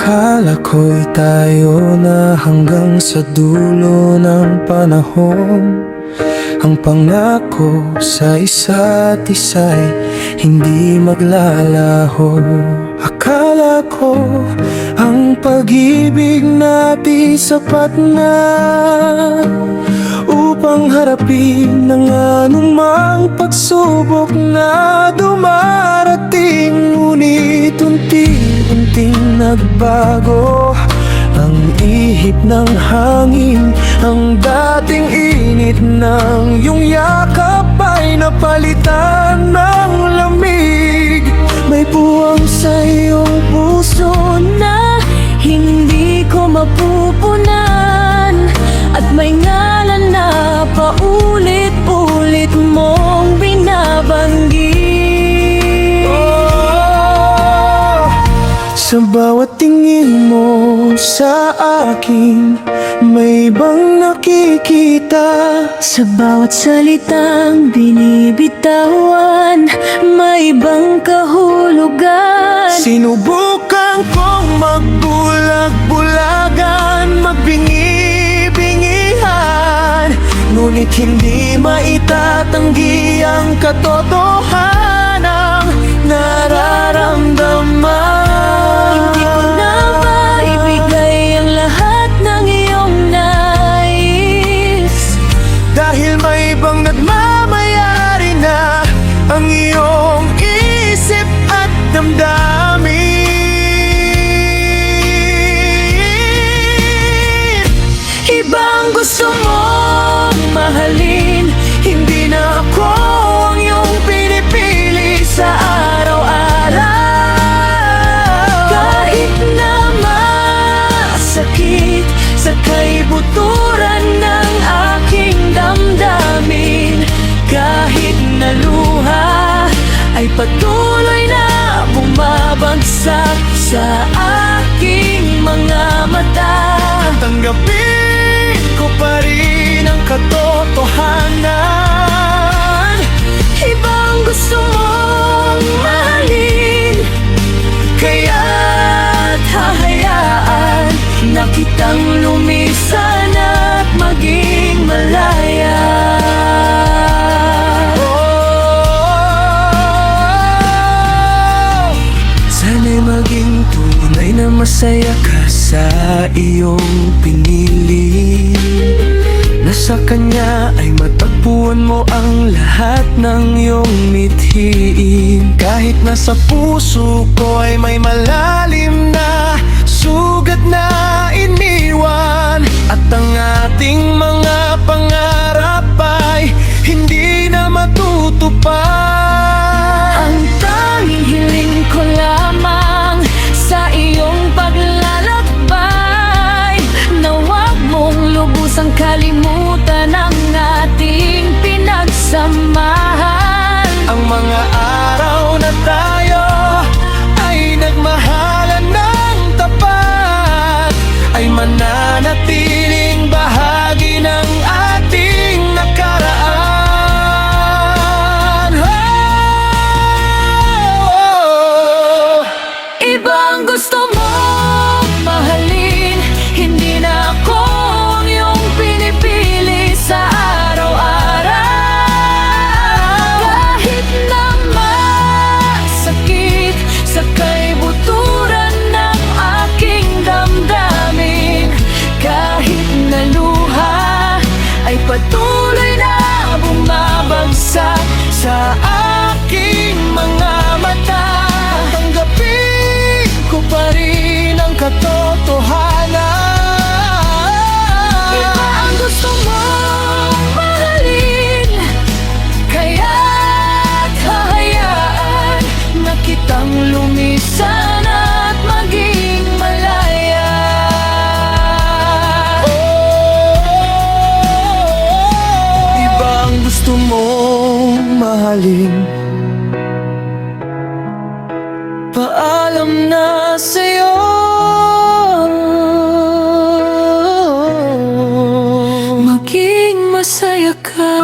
Akala ko'y tayo na hanggang sa dulo ng panahon. Ang pangako sa isa't isa'y hindi maglalaho. Akala ko ang pag-ibig natin sapat na upang harapin ang anumang pagsubok na dumarating. Ngunit unti-unting nagbago ang ihip ng hangin. Ang dating init ng iyong yakap ay napalitan ng lamig. May buwang sa iyong puso na hindi ko mapupunan, at may ngalan na paulit-ulit mong binabanggit. Sa bawat tingin mo sa akin, may bang nakikita? Sa bawat salitang binibitawan, may bang kahulugan? Sinubukan kong magbulag-bulagan, magbingi-bingihan, ngunit hindi maitatanggi ang katotohanang nararamdaman. Hindi ko na maibigay ang lahat ng iyong nais, dahil may ibang nagmamayari na ang iyong isip at damdamin. ibang gusto mong mahalin, hindi na ako ang iyong pinipili sa araw-araw. Kahit na masakit sa kaibuturan ng aking damdamin, kahit na luha ay patuloy na bumabagsak sa aking mga mata, Tanggapin ko pa rin ang katotohanan. ibang gusto mong mahalin, kaya't hahayaan na kitang lumisan at maging malaya. Sana'y maging tunay na masaya ka sa iyong pinili, na sa kanya ay matagpuan mo ang lahat ng iyong mithiin. Kahit na sa puso ko ay may malalim na sugat na iniwan, at ang ating mga pangarap ay hindi na matutupad. Ang tanging hiling ko lamang sa iyong paglalakbay, na huwag mong lubusang kalimutan ang ating pinagsamahan. Ang mga araw na tayo ay nagmahalan ng tapat ay mananatiling bahagi ng ating nakaraan. Ibang gusto mong mahalin, hindi na ako ang iyong pinipili sa araw-araw. Kahit na masakit sa kaibuturan ng aking damdamin, kahit na luha ay patuloy na bumabagsak sa aking mga mata, Tanggapin ko pa rin ang katotohanan. iba ang gusto mong mahalin, kaya't hahayaan na kitang lumisan at maging malaya. Iba ang gusto mong mahalin, paalam na sa'yo. Maging masaya ka.